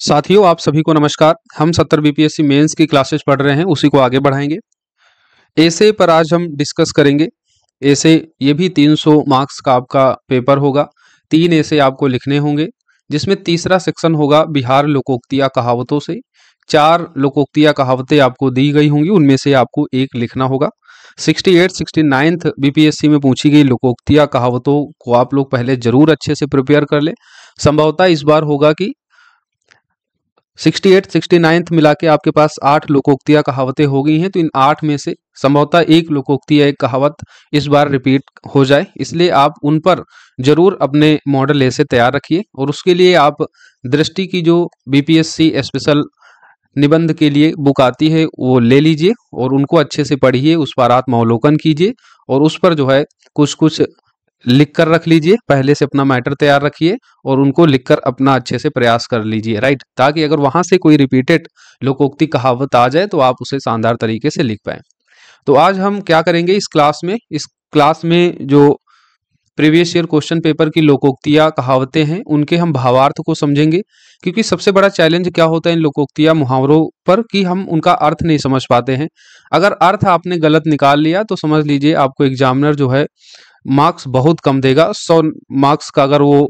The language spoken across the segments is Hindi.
साथियों, आप सभी को नमस्कार। हम 70 बीपीएससी मेंस की क्लासेस पढ़ रहे हैं, उसी को आगे बढ़ाएंगे। ऐसे पर आज हम डिस्कस करेंगे। ऐसे ये भी 300 मार्क्स का आपका पेपर होगा। 3 ऐसे आपको लिखने होंगे, जिसमें तीसरा सेक्शन होगा बिहार लोकोक्तियाँ कहावतों से। 4 लोकोक्तियाँ कहावतें आपको दी गई होंगी, उनमें से आपको एक लिखना होगा। 68 69th बीपीएससी में पूछी गई लोकोक्तियाँ कहावतों को आप लोग पहले जरूर अच्छे से प्रिपेयर कर ले। संभवतः इस बार होगा कि 68 69th मिला के आपके पास 8 लोकोक्तियाँ कहावतें हो गई हैं, तो इन 8 में से संभवतः एक लोकोक्ति या एक कहावत इस बार रिपीट हो जाए, इसलिए आप उन पर जरूर अपने मॉडल ऐसे तैयार रखिए। और उसके लिए आप दृष्टि की जो बीपीएससी स्पेशल निबंध के लिए बुक आती है वो ले लीजिए और उनको अच्छे से पढ़िए, उस पर आत्मावलोकन कीजिए और उस पर जो है कुछ कुछ लिख कर रख लीजिए। पहले से अपना मैटर तैयार रखिए और उनको लिखकर अपना अच्छे से प्रयास कर लीजिए, राइट, ताकि अगर वहां से कोई रिपीटेड लोकोक्ति कहावत आ जाए तो आप उसे शानदार तरीके से लिख पाए। तो आज हम क्या करेंगे इस क्लास में जो प्रीवियस ईयर क्वेश्चन पेपर की लोकोक्तियाँ कहावतें हैं उनके हम भावार्थ को समझेंगे, क्योंकि सबसे बड़ा चैलेंज क्या होता है इन लोकोक्तियाँ मुहावरों पर कि हम उनका अर्थ नहीं समझ पाते हैं। अगर अर्थ आपने गलत निकाल लिया तो समझ लीजिए आपको एग्जामिनर जो है मार्क्स बहुत कम देगा। 100 मार्क्स का अगर वो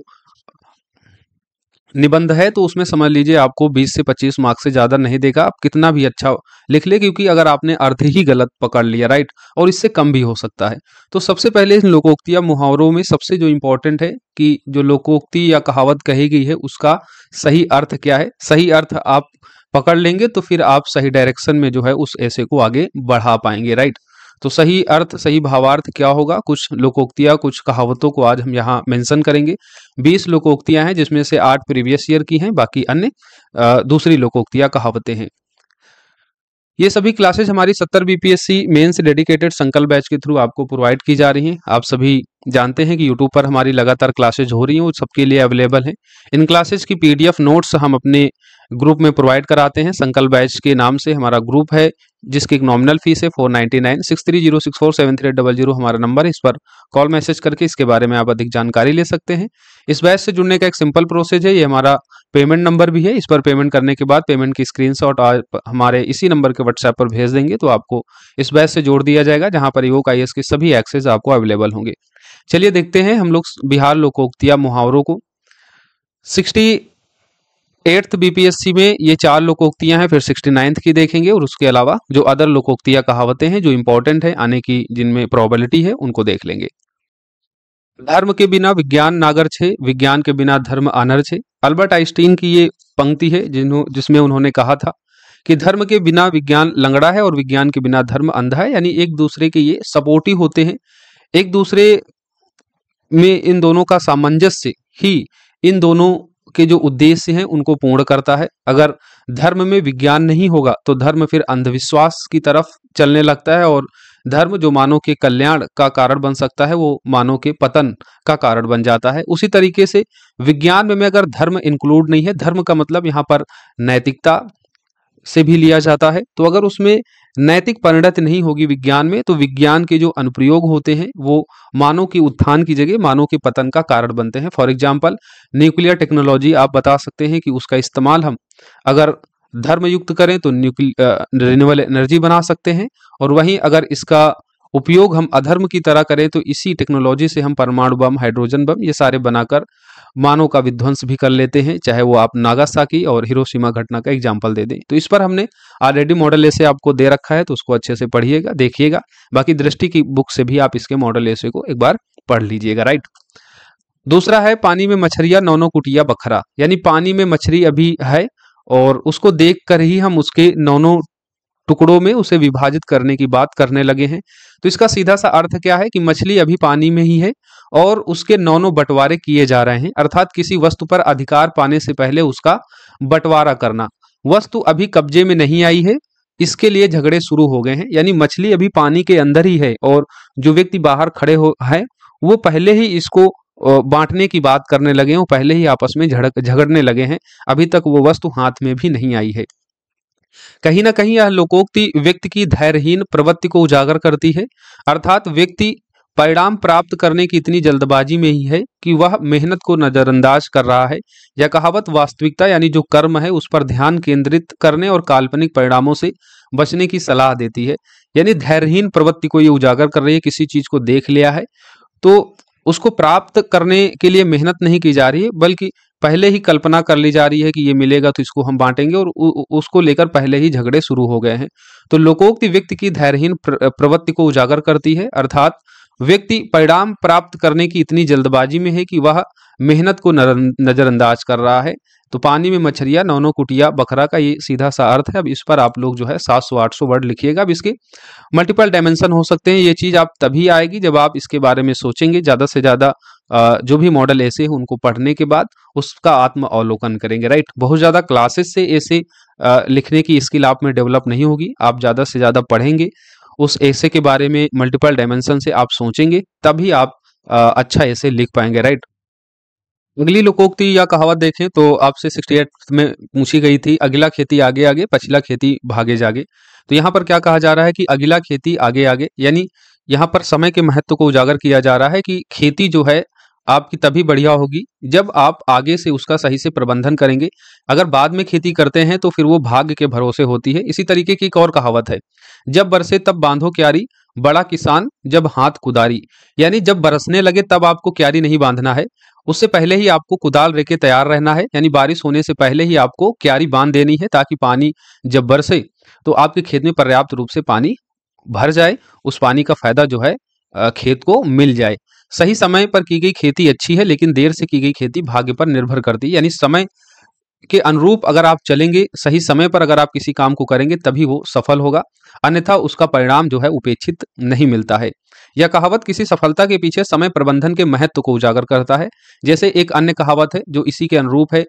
निबंध है तो उसमें समझ लीजिए आपको 20 से 25 मार्क्स से ज़्यादा नहीं देगा, आप कितना भी अच्छा लिख ले, क्योंकि अगर आपने अर्थ ही गलत पकड़ लिया, राइट, और इससे कम भी हो सकता है। तो सबसे पहले इन लोकोक्तियाँ मुहावरों में सबसे जो इम्पोर्टेंट है कि जो लोकोक्ति या कहावत कही गई है उसका सही अर्थ क्या है। सही अर्थ आप पकड़ लेंगे तो फिर आप सही डायरेक्शन में जो है उस ऐसे को आगे बढ़ा पाएंगे, राइट। तो सही अर्थ सही भावार्थ क्या होगा, कुछ लोकोक्तियाँ कुछ कहावतों को आज हम यहाँ मेंशन करेंगे। 20 लोकोक्तियाँ हैं, जिसमें से 8 प्रीवियस ईयर की हैं, बाकी अन्य दूसरी लोकोक्तियाँ कहावतें हैं। ये सभी क्लासेज हमारी 70 बीपीएससी मेंस डेडिकेटेड संकल्प बैच के थ्रू आपको प्रोवाइड की जा रही हैं। आप सभी जानते हैं कि यूट्यूब पर हमारी लगातार क्लासेज हो रही हैं, वो सबके लिए अवेलेबल हैं। इन क्लासेज की पीडीएफ नोट्स हम अपने ग्रुप में प्रोवाइड कराते हैं। संकल्प बैच के नाम से हमारा ग्रुप है, जिसकी एक नॉमिनल फीस है 499। 6306473800 हमारा नंबर है, इस पर कॉल मैसेज करके इसके बारे में आप अधिक जानकारी ले सकते हैं। इस बैच से जुड़ने का एक सिंपल प्रोसेस है, ये हमारा पेमेंट नंबर भी है। इस पर पेमेंट करने के बाद पेमेंट की स्क्रीनशॉट आप हमारे इसी नंबर के व्हाट्सएप पर भेज देंगे तो आपको इस बैच से जोड़ दिया जाएगा, जहां पर ईओक आईएएस के सभी एक्सेस आपको अवेलेबल होंगे। चलिए देखते हैं हम लोग बिहार लोकोक्तियाँ मुहावरों को। 68th बीपीएससी में ये 4 लोकोक्तियां हैं, फिर 69th की देखेंगे और उसके अलावा जो अदर लोकोक्तियां कहावतें हैं जो इंपॉर्टेंट है आने की, जिनमें प्रोबेबिलिटी है, उनको देख लेंगे। धर्म के बिना विज्ञान नागर छे, विज्ञान के बिना धर्म आनर छे। अल्बर्ट आइंस्टीन की ये पंक्ति है जिसमें उन्होंने कहा था कि धर्म के बिना विज्ञान लंगड़ा है और विज्ञान के बिना धर्म अंधा है, यानी एक दूसरे के ये सपोर्टिव होते हैं। एक दूसरे में इन दोनों का सामंजस्य ही इन दोनों के जो उद्देश्य हैं उनको पूर्ण करता है। अगर धर्म में विज्ञान नहीं होगा तो धर्म फिर अंधविश्वास की तरफ चलने लगता है और धर्म जो मानव के कल्याण का कारण बन सकता है वो मानव के पतन का कारण बन जाता है। उसी तरीके से विज्ञान में अगर धर्म इंक्लूड नहीं है, धर्म का मतलब यहाँ पर नैतिकता से भी लिया जाता है, तो अगर उसमें नैतिक परिणति नहीं होगी विज्ञान में तो विज्ञान के जो अनुप्रयोग होते हैं वो मानव के उत्थान की जगह मानव के पतन का कारण बनते हैं। फॉर एग्जाम्पल न्यूक्लियर टेक्नोलॉजी आप बता सकते हैं कि उसका इस्तेमाल हम अगर धर्म युक्त करें तो रिन्यूएबल एनर्जी बना सकते हैं, और वहीं अगर इसका उपयोग हम अधर्म की तरह करें तो इसी टेक्नोलॉजी से हम परमाणु बम, हाइड्रोजन बम, ये सारे बनाकर मानव का विध्वंस भी कर लेते हैं, चाहे वो आप नागासाकी और हिरोशिमा घटना का एग्जाम्पल दे दें। तो इस पर हमने ऑलरेडी मॉडल ऐसे आपको दे रखा है, तो उसको अच्छे से पढ़िएगा, देखिएगा। बाकी दृष्टि की बुक से भी आप इसके मॉडल ऐसे को एक बार पढ़ लीजिएगा, राइट। दूसरा है पानी में मछलियां नौनो कुटिया बखरा, यानी पानी में मछली अभी है और उसको देख कर ही हम उसके नौनों टुकड़ों में उसे विभाजित करने की बात करने लगे हैं। तो इसका सीधा सा अर्थ क्या है कि मछली अभी पानी में ही है और उसके नौनों बंटवारे किए जा रहे हैं, अर्थात किसी वस्तु पर अधिकार पाने से पहले उसका बंटवारा करना। वस्तु अभी कब्जे में नहीं आई है, इसके लिए झगड़े शुरू हो गए हैं, यानी मछली अभी पानी के अंदर ही है और जो व्यक्ति बाहर खड़े हो है वो पहले ही इसको बांटने की बात करने लगे हैं, वो पहले ही आपस में झगड़ने लगे हैं, अभी तक वो वस्तु हाथ में भी नहीं आई है। कहीं ना कहीं यह लोकोक्ति व्यक्ति की धैर्यहीन प्रवृत्ति को उजागर करती है, अर्थात व्यक्ति परिणाम प्राप्त करने की इतनी जल्दबाजी में ही है कि वह मेहनत को नजरअंदाज कर रहा है। यह कहावत वास्तविकता यानी जो कर्म है उस पर ध्यान केंद्रित करने और काल्पनिक परिणामों से बचने की सलाह देती है। यानी धैर्यहीन प्रवृत्ति को ये उजागर कर रही है। किसी चीज को देख लिया है तो उसको प्राप्त करने के लिए मेहनत नहीं की जा रही है, बल्कि पहले ही कल्पना कर ली जा रही है कि ये मिलेगा तो इसको हम बांटेंगे, और उसको लेकर पहले ही झगड़े शुरू हो गए हैं। तो लोकोक्ति व्यक्ति की धैर्यहीन प्रवृत्ति को उजागर करती है, अर्थात व्यक्ति परिणाम प्राप्त करने की इतनी जल्दबाजी में है कि वह मेहनत को नजरअंदाज कर रहा है। तो पानी में मछलियां नौनो कुटिया बकरा का ये सीधा सा अर्थ है। अब इस पर आप लोग जो है 700-800 वर्ड लिखिएगा। अब इसके मल्टीपल डायमेंशन हो सकते हैं। ये चीज आप तभी आएगी जब आप इसके बारे में सोचेंगे, ज्यादा से ज्यादा जो भी मॉडल ऐसे हैं उनको पढ़ने के बाद उसका आत्म अवलोकन करेंगे, राइट। बहुत ज्यादा क्लासेस से ऐसे लिखने की स्किल आप में डेवलप नहीं होगी। आप ज्यादा से ज्यादा पढ़ेंगे, उस ऐसे के बारे में मल्टीपल डायमेंशन से आप सोचेंगे, तभी आप अच्छा ऐसे लिख पाएंगे, राइट। अगली लोकोक्ति या कहावत देखें तो आपसे 68 में पूछी गई थी, अगला खेती आगे आगे पछिला खेती भागे जागे। तो यहाँ पर क्या कहा जा रहा है कि अगला खेती आगे आगे, यानी यहाँ पर समय के महत्व को उजागर किया जा रहा है कि खेती जो है आपकी तभी बढ़िया होगी जब आप आगे से उसका सही से प्रबंधन करेंगे। अगर बाद में खेती करते हैं तो फिर वो भाग्य के भरोसे होती है। इसी तरीके की एक और कहावत है, जब बरसे तब बांधो क्यारी, बड़ा किसान जब हाथ कुदारी। यानी जब बरसने लगे तब आपको क्यारी नहीं बांधना है, उससे पहले ही आपको कुदाल लेके तैयार रहना है। यानी बारिश होने से पहले ही आपको क्यारी बांध देनी है, ताकि पानी जब बरसे तो आपके खेत में पर्याप्त रूप से पानी भर जाए, उस पानी का फायदा जो है खेत को मिल जाए। सही समय पर की गई खेती अच्छी है, लेकिन देर से की गई खेती भाग्य पर निर्भर करती है। यानी समय के अनुरूप अगर आप चलेंगे, सही समय पर अगर आप किसी काम को करेंगे तभी वो सफल होगा, अन्यथा उसका परिणाम जो है उपेक्षित नहीं मिलता है। यह कहावत किसी सफलता के पीछे समय प्रबंधन के महत्व को उजागर करता है। जैसे एक अन्य कहावत है जो इसी के अनुरूप है,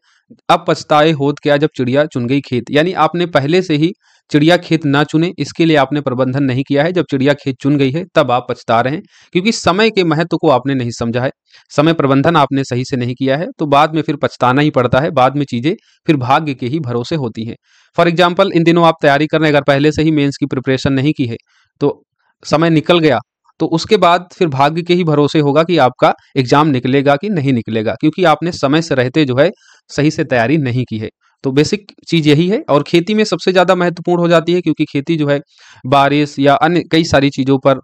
अब पछताए होत क्या जब चिड़िया चुन गई खेत। यानी आपने पहले से ही चिड़िया खेत ना चुने, इसके लिए आपने प्रबंधन नहीं किया है, जब चिड़िया खेत चुन गई है तब आप पछता रहे हैं, क्योंकि समय के महत्व को आपने नहीं समझा है, समय प्रबंधन आपने सही से नहीं किया है, तो बाद में फिर पछताना ही पड़ता है। बाद में चीजें फिर भाग्य के ही भरोसे होती हैं। फॉर एग्जाम्पल, इन दिनों आप तैयारी कर रहे हैं, अगर पहले से ही मेंस की प्रिपरेशन नहीं की है तो समय निकल गया, तो उसके बाद फिर भाग्य के ही भरोसे होगा कि आपका एग्जाम निकलेगा कि नहीं निकलेगा, क्योंकि आपने समय से रहते जो है सही से तैयारी नहीं की है। तो बेसिक चीज यही है, और खेती में सबसे ज्यादा महत्वपूर्ण हो जाती है, क्योंकि खेती जो है बारिश या अन्य कई सारी चीजों पर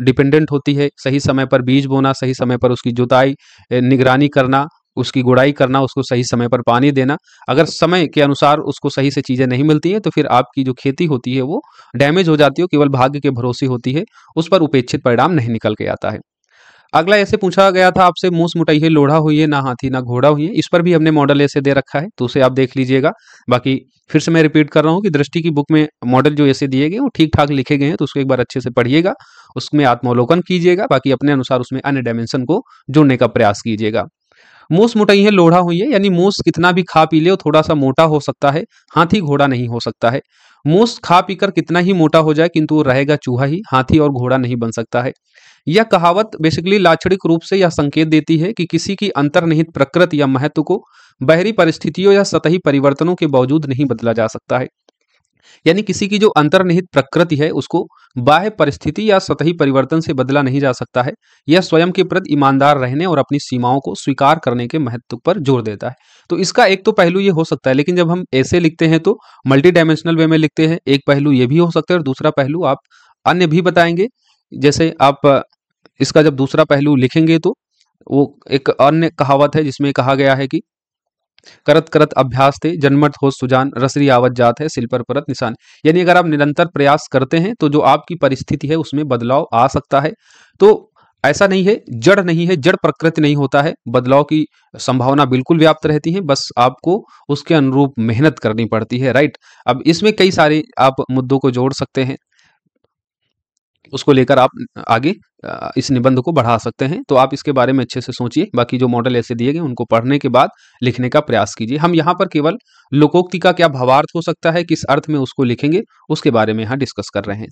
डिपेंडेंट होती है। सही समय पर बीज बोना, सही समय पर उसकी जुताई, निगरानी करना, उसकी गुड़ाई करना, उसको सही समय पर पानी देना। अगर समय के अनुसार उसको सही से चीजें नहीं मिलती हैं तो फिर आपकी जो खेती होती है वो डैमेज हो जाती है, केवल भाग्य के भरोसे होती है, उस पर उपेक्षित परिणाम नहीं निकल के आता है। अगला ऐसे पूछा गया था आपसे, मूस मुटैये लोढ़ा हुई है, ना हाथी ना घोड़ा हुई है। इस पर भी हमने मॉडल ऐसे दे रखा है, तो उसे आप देख लीजिएगा। बाकी फिर से मैं रिपीट कर रहा हूँ कि दृष्टि की बुक में मॉडल जो ऐसे दिए गए वो ठीक ठाक लिखे गए हैं, तो उसको एक बार अच्छे से पढ़िएगा, उसमें आत्मावलोकन कीजिएगा, बाकी अपने अनुसार उसमें अन्य डायमेंशन को जोड़ने का प्रयास कीजिएगा। मूस मुटैये लोढ़ा हुई है, यानी मूस कितना भी खा पी ले वो थोड़ा सा मोटा हो सकता है, हाथी घोड़ा नहीं हो सकता है। मूस खा पीकर कितना ही मोटा हो जाए किंतु वो रहेगा चूहा ही, हाथी और घोड़ा नहीं बन सकता है। यह कहावत बेसिकली लाक्षणिक रूप से यह संकेत देती है कि किसी की अंतर्निहित प्रकृति या महत्व को बाहरी परिस्थितियों या सतही परिवर्तनों के बावजूद नहीं बदला जा सकता है। यानी किसी की जो अंतर्निहित प्रकृति है उसको बाह्य परिस्थिति या सतही परिवर्तन से बदला नहीं जा सकता है। यह स्वयं के प्रति ईमानदार रहने और अपनी सीमाओं को स्वीकार करने के महत्व पर जोर देता है। तो इसका एक तो पहलू ये हो सकता है, लेकिन जब हम ऐसे लिखते हैं तो मल्टी डायमेंशनल वे में लिखते हैं। एक पहलू ये भी हो सकता है और दूसरा पहलू आप अन्य भी बताएंगे। जैसे आप इसका जब दूसरा पहलू लिखेंगे तो वो एक अन्य कहावत है जिसमें कहा गया है कि करत करत अभ्यास थे जन्मत हो सुजान, रसरी आवत जात है सिल पर परत निशान। यानी अगर आप निरंतर प्रयास करते हैं तो जो आपकी परिस्थिति है उसमें बदलाव आ सकता है। तो ऐसा नहीं है, जड़ नहीं है, जड़ प्रकृति नहीं होता है, बदलाव की संभावना बिल्कुल व्याप्त रहती है, बस आपको उसके अनुरूप मेहनत करनी पड़ती है, राइट। अब इसमें कई सारे आप मुद्दों को जोड़ सकते हैं, उसको लेकर आप आगे इस निबंध को बढ़ा सकते हैं। तो आप इसके बारे में अच्छे से सोचिए, बाकी जो मॉडल ऐसे दिए गए उनको पढ़ने के बाद लिखने का प्रयास कीजिए। हम यहाँ पर केवल लोकोक्ति का क्या भावार्थ हो सकता है, किस अर्थ में उसको लिखेंगे, उसके बारे में यहाँ डिस्कस कर रहे हैं।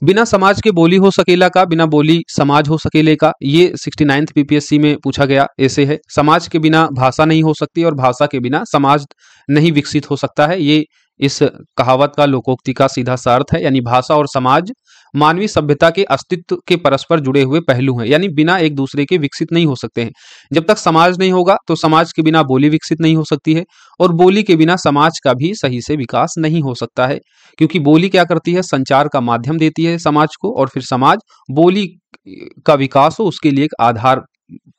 बिना समाज के बोली हो सकेला का, बिना बोली समाज हो सकेले का, ये 69th पीपीएससी में पूछा गया ऐसे है। समाज के बिना भाषा नहीं हो सकती और भाषा के बिना समाज नहीं विकसित हो सकता है। ये इस कहावत का, लोकोक्ति का सीधा सा अर्थ है। यानी भाषा और समाज मानवीय सभ्यता के अस्तित्व के परस्पर जुड़े हुए पहलू हैं, यानी बिना एक दूसरे के विकसित नहीं हो सकते हैं। जब तक समाज नहीं होगा तो समाज के बिना बोली विकसित नहीं हो सकती है, और बोली के बिना समाज का भी सही से विकास नहीं हो सकता है, क्योंकि बोली क्या करती है, संचार का माध्यम देती है समाज को, और फिर समाज बोली का विकास हो उसके लिए एक आधार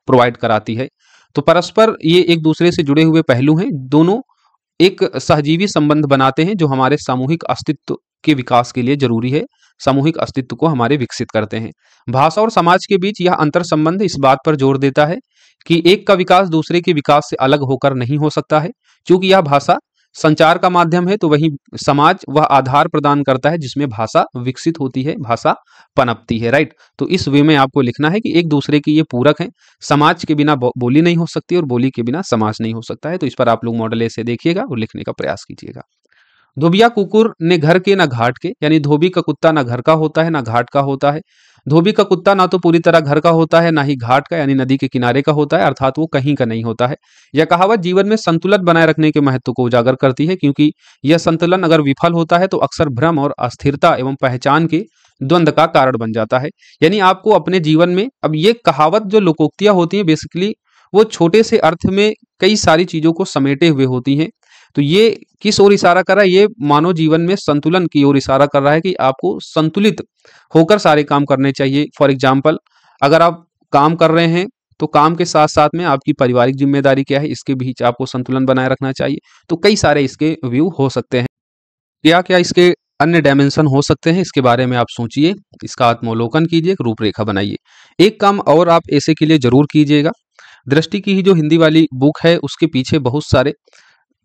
प्रोवाइड कराती है। तो परस्पर ये एक दूसरे से जुड़े हुए पहलू हैं, दोनों एक सहजीवी संबंध बनाते हैं जो हमारे सामूहिक अस्तित्व के विकास के लिए जरूरी है, सामूहिक अस्तित्व को हमारे विकसित करते हैं। भाषा और समाज के बीच यह अंतर संबंध इस बात पर जोर देता है कि एक का विकास दूसरे के विकास से अलग होकर नहीं हो सकता है। क्योंकि यह भाषा संचार का माध्यम है, तो वही समाज वह आधार प्रदान करता है जिसमें भाषा विकसित होती है, भाषा पनपती है, राइट। तो इस वे में आपको लिखना है कि एक दूसरे की ये पूरक हैं, समाज के बिना बोली नहीं हो सकती और बोली के बिना समाज नहीं हो सकता है। तो इस पर आप लोग मॉडल ए से देखिएगा और लिखने का प्रयास कीजिएगा। धोबिया कुकुर ने घर के ना घाट के, यानी धोबी का कुत्ता ना घर का होता है ना घाट का होता है। धोबी का कुत्ता ना तो पूरी तरह घर का होता है ना ही घाट का, यानी नदी के किनारे का होता है, अर्थात वो कहीं का नहीं होता है। यह कहावत जीवन में संतुलन बनाए रखने के महत्व को उजागर करती है, क्योंकि यह संतुलन अगर विफल होता है तो अक्सर भ्रम और अस्थिरता एवं पहचान के द्वंद्व का कारण बन जाता है। यानी आपको अपने जीवन में, अब ये कहावत जो लोकोक्तियां होती हैं बेसिकली वो छोटे से अर्थ में कई सारी चीजों को समेटे हुए होती हैं। तो ये किस ओर इशारा कर रहा है, ये मानव जीवन में संतुलन की ओर इशारा कर रहा है कि आपको संतुलित होकर सारे काम करने चाहिए। फॉर एग्जाम्पल, अगर आप काम कर रहे हैं तो काम के साथ साथ में आपकी पारिवारिक जिम्मेदारी क्या है, इसके बीच आपको संतुलन बनाए रखना चाहिए। तो कई सारे इसके व्यू हो सकते हैं, क्या क्या इसके अन्य डायमेंशन हो सकते हैं, इसके बारे में आप सोचिए, इसका आत्मोलोकन कीजिए, एक रूपरेखा बनाइए। एक काम और आप ऐसे के लिए जरूर कीजिएगा, दृष्टि की ही जो हिंदी वाली बुक है उसके पीछे बहुत सारे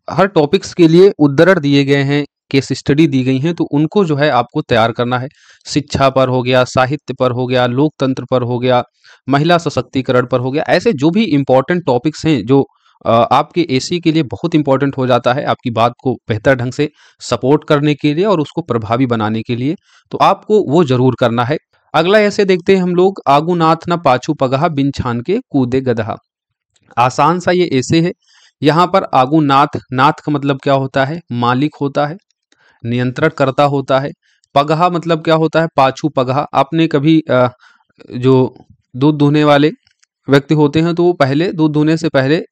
हर टॉपिक्स के लिए उद्धरण दिए गए हैं, केस स्टडी दी गई हैं, तो उनको जो है आपको तैयार करना है। शिक्षा पर हो गया, साहित्य पर हो गया, लोकतंत्र पर हो गया, महिला सशक्तिकरण पर हो गया, ऐसे जो भी इंपॉर्टेंट टॉपिक्स हैं जो आपके एसी के लिए बहुत इंपॉर्टेंट हो जाता है, आपकी बात को बेहतर ढंग से सपोर्ट करने के लिए और उसको प्रभावी बनाने के लिए, तो आपको वो जरूर करना है। अगला ऐसे देखते हैं हम लोग, आगू नाथ न पाछू पगहा, बिन छान के कूदे गदहा। आसान सा ये ऐसे है। यहाँ पर आगू नाथ, नाथ का मतलब क्या होता है, मालिक होता है, नियंत्रण करता होता है। पगहा मतलब क्या होता है, पाछू पगहा। आपने कभी जो दूध दुहने वाले व्यक्ति होते हैं तो वो पहले दूध दुहने से पहले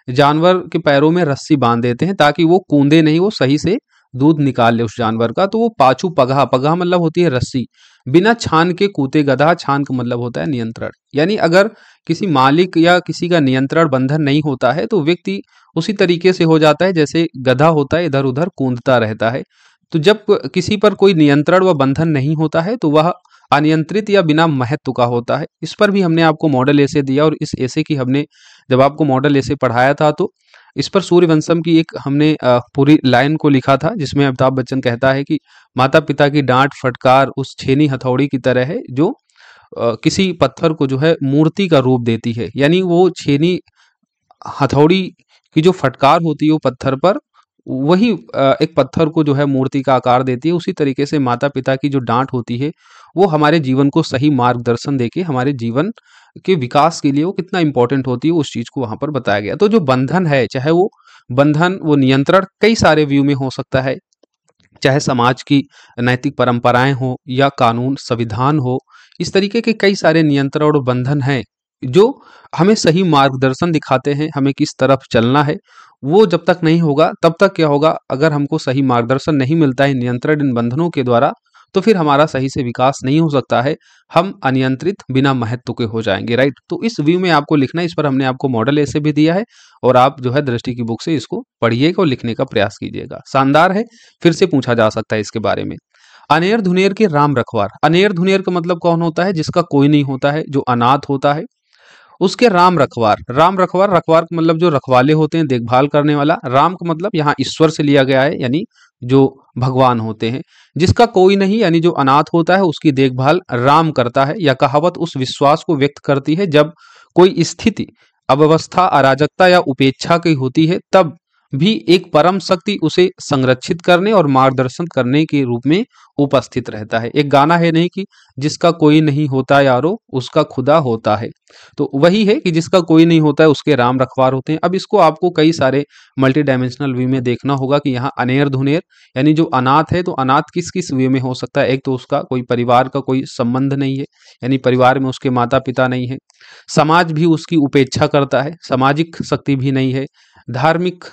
जानवर के पैरों में रस्सी बांध देते हैं ताकि वो कूदे नहीं, वो सही से दूध निकाल ले उस जानवर का। तो वो पाछू पगहा, पगहा मतलब होती है रस्सी। बिना छान के कूते गधा, छान का मतलब होता है नियंत्रण। यानी अगर किसी मालिक या किसी का नियंत्रण बंधन नहीं होता है तो व्यक्ति उसी तरीके से हो जाता है जैसे गधा होता है, इधर उधर कूदता रहता है। तो जब किसी पर कोई नियंत्रण व बंधन नहीं होता है तो वह अनियंत्रित या बिना महत्व का होता है। इस पर भी हमने आपको मॉडल ऐसे दिया, और इस ऐसे की हमने जब आपको मॉडल ऐसे पढ़ाया था तो इस पर सूर्यवंशम की एक हमने पूरी लाइन को लिखा था, जिसमें अमिताभ बच्चन कहता है कि माता पिता की डांट फटकार उस छेनी हथौड़ी की तरह है जो किसी पत्थर को जो है मूर्ति का रूप देती है। यानी वो छेनी हथौड़ी की जो फटकार होती है वो पत्थर पर, वही एक पत्थर को जो है मूर्ति का आकार देती है। उसी तरीके से माता पिता की जो डांट होती है वो हमारे जीवन को सही मार्गदर्शन देके हमारे जीवन के विकास के लिए वो कितना इंपॉर्टेंट होती है उस चीज को वहां पर बताया गया। तो जो बंधन है, चाहे वो बंधन, वो नियंत्रण कई सारे व्यू में हो सकता है, चाहे समाज की नैतिक परंपराएं हो या कानून संविधान हो, इस तरीके के कई सारे नियंत्रण और बंधन हैं जो हमें सही मार्गदर्शन दिखाते हैं, हमें किस तरफ चलना है। वो जब तक नहीं होगा तब तक क्या होगा, अगर हमको सही मार्गदर्शन नहीं मिलता है नियंत्रण इन बंधनों के द्वारा, तो फिर हमारा सही से विकास नहीं हो सकता है, हम अनियंत्रित बिना महत्व के हो जाएंगे, राइट। तो इस व्यू में आपको लिखना है, इस पर हमने आपको मॉडल ऐसे भी दिया है, और आप जो है दृष्टि की बुक से इसको पढ़िएगा और लिखने का प्रयास कीजिएगा। शानदार है, फिर से पूछा जा सकता है इसके बारे में। अनेर धुनेर के राम रखवार। अनेर धुनेर का मतलब कौन होता है, जिसका कोई नहीं होता है, जो अनाथ होता है, उसके राम रखवार। राम रखवार, रखवार का मतलब जो रखवाले होते हैं, देखभाल करने वाला। राम का मतलब यहाँ ईश्वर से लिया गया है, यानी जो भगवान होते हैं। जिसका कोई नहीं, यानी जो अनाथ होता है उसकी देखभाल राम करता है। यह कहावत उस विश्वास को व्यक्त करती है जब कोई स्थिति, अव्यवस्था, अराजकता या उपेक्षा की होती है, तब भी एक परम शक्ति उसे संरक्षित करने और मार्गदर्शन करने के रूप में उपस्थित रहता है। एक गाना है नहीं कि जिसका कोई नहीं होता यारो उसका खुदा होता है, तो वही है कि जिसका कोई नहीं होता है उसके राम रखवार होते हैं। अब इसको आपको कई सारे मल्टी डायमेंशनल व्यू में देखना होगा कि यहाँ अनेर धुनेर यानी जो अनाथ है, तो अनाथ किस किस व्यू में हो सकता है। एक तो उसका कोई परिवार का कोई संबंध नहीं है, यानी परिवार में उसके माता पिता नहीं है, समाज भी उसकी उपेक्षा करता है, सामाजिक शक्ति भी नहीं है, धार्मिक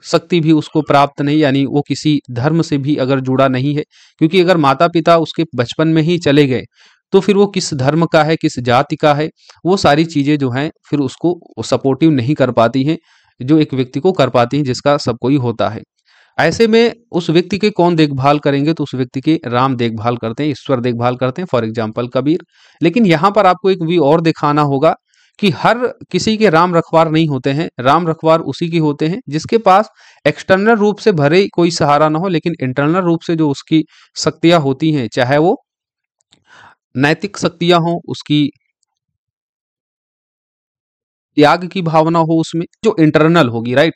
शक्ति भी उसको प्राप्त नहीं, यानी वो किसी धर्म से भी अगर जुड़ा नहीं है, क्योंकि अगर माता पिता उसके बचपन में ही चले गए तो फिर वो किस धर्म का है, किस जाति का है, वो सारी चीजें जो हैं फिर उसको सपोर्टिव नहीं कर पाती हैं, जो एक व्यक्ति को कर पाती हैं जिसका सब कोई होता है। ऐसे में उस व्यक्ति के कौन देखभाल करेंगे, तो उस व्यक्ति के राम देखभाल करते हैं, ईश्वर देखभाल करते हैं, फॉर एग्जाम्पल कबीर। लेकिन यहाँ पर आपको एक व्यू और दिखाना होगा कि हर किसी के राम रखवार नहीं होते हैं, राम रखवार उसी के होते हैं जिसके पास एक्सटर्नल रूप से भरे कोई सहारा ना हो, लेकिन इंटरनल रूप से जो उसकी शक्तियां होती हैं, चाहे वो नैतिक शक्तियां हो, उसकी त्याग की भावना हो, उसमें जो इंटरनल होगी, राइट,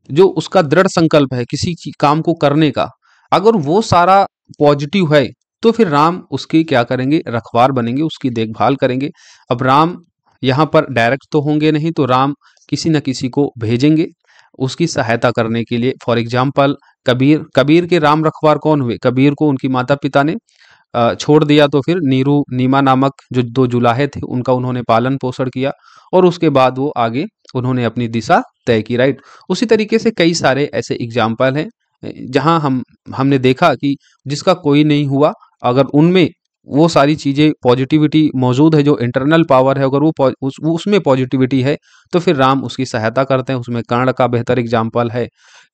जो उसका दृढ़ संकल्प है किसी काम को करने का, अगर वो सारा पॉजिटिव है तो फिर राम उसकी क्या करेंगे, रखवार बनेंगे, उसकी देखभाल करेंगे। अब राम यहाँ पर डायरेक्ट तो होंगे नहीं, तो राम किसी न किसी को भेजेंगे उसकी सहायता करने के लिए। फॉर एग्जाम्पल कबीर, कबीर के राम रखवार कौन हुए, कबीर को उनकी माता पिता ने छोड़ दिया, तो फिर नीरू नीमा नामक जो दो जुलाहे थे उनका उन्होंने पालन पोषण किया और उसके बाद वो आगे उन्होंने अपनी दिशा तय की, राइट। उसी तरीके से कई सारे ऐसे एग्जाम्पल हैं जहां हमने देखा कि जिसका कोई नहीं हुआ, अगर उनमें वो सारी चीजें पॉजिटिविटी मौजूद है, जो इंटरनल पावर है, अगर उसमें पॉजिटिविटी है तो फिर राम उसकी सहायता करते हैं। उसमें कर्ण का बेहतर एग्जाम्पल है,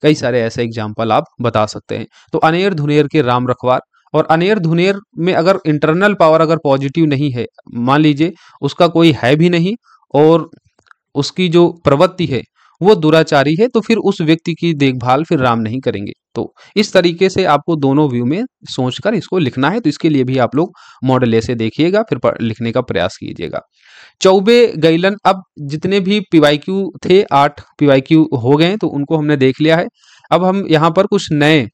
कई सारे ऐसे एग्जाम्पल आप बता सकते हैं। तो अनेर धुनेर के राम रखवार, और अनेर धुनेर में अगर इंटरनल पावर अगर पॉजिटिव नहीं है, मान लीजिए उसका कोई है भी नहीं और उसकी जो प्रवृत्ति है वो दुराचारी है, तो फिर उस व्यक्ति की देखभाल फिर राम नहीं करेंगे। तो इस तरीके से आपको दोनों व्यू में सोचकर इसको लिखना है। तो इसके लिए भी आप लोग मॉडल ए से देखिएगा, फिर लिखने का प्रयास कीजिएगा। चौबे गैलन, अब जितने भी पीवाईक्यू थे 8 पीवाईक्यू हो गए, तो उनको हमने देख लिया है। अब हम यहाँ पर कुछ नए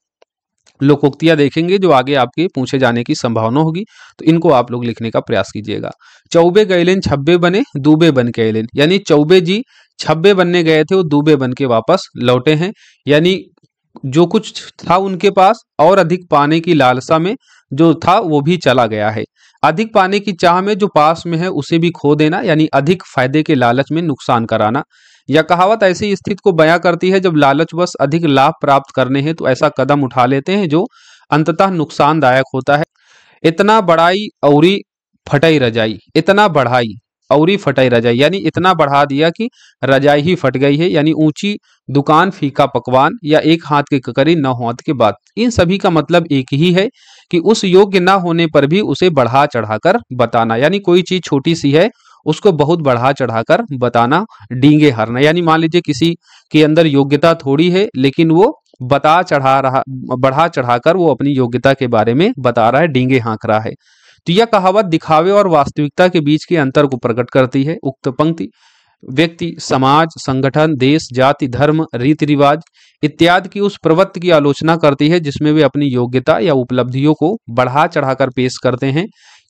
लोकोक्तियां देखेंगे जो आगे आपके पूछे जाने की संभावना होगी, तो इनको आप लोग लिखने का प्रयास कीजिएगा। चौबे गैलेन छब्बे बने दूबे बन के अलेन, यानी चौबे जी छब्बे बनने गए थे, वो दूबे बन के वापस लौटे हैं, यानी जो कुछ था उनके पास और अधिक पाने की लालसा में जो था वो भी चला गया है। अधिक पाने की चाह में जो पास में है उसे भी खो देना, यानी अधिक फायदे के लालच में नुकसान कराना। यह कहावत ऐसी स्थिति को बयां करती है जब लालचवश अधिक लाभ प्राप्त करने हैं तो ऐसा कदम उठा लेते हैं जो अंततः नुकसानदायक होता है। इतना बढ़ाई औरी फटई रजाई, इतना बढ़ाई औरी फटई रजाई, यानी इतना बढ़ा दिया कि रजाई ही फट गई है, यानी ऊंची दुकान फीका पकवान या एक हाथ के ककरी न हाथ के बात। इन सभी का मतलब एक ही है कि उस योग्य ना होने पर भी उसे बढ़ा चढ़ाकर बताना, यानी कोई चीज छोटी सी है उसको बहुत बढ़ा चढ़ाकर बताना, डींगे हरना, यानी मान लीजिए किसी के अंदर योग्यता थोड़ी है लेकिन वो बता चढ़ा रहा, बढ़ा चढ़ाकर वो अपनी योग्यता के बारे में बता रहा है, डींगे हाँक रहा है। तो यह कहावत दिखावे और वास्तविकता के बीच के अंतर को प्रकट करती है। उक्त पंक्ति व्यक्ति, समाज, संगठन, देश, जाति, धर्म, रीति रिवाज इत्यादि की उस प्रवृत्ति की आलोचना करती है जिसमें वे अपनी योग्यता या उपलब्धियों को बढ़ा चढ़ाकर पेश करते हैं,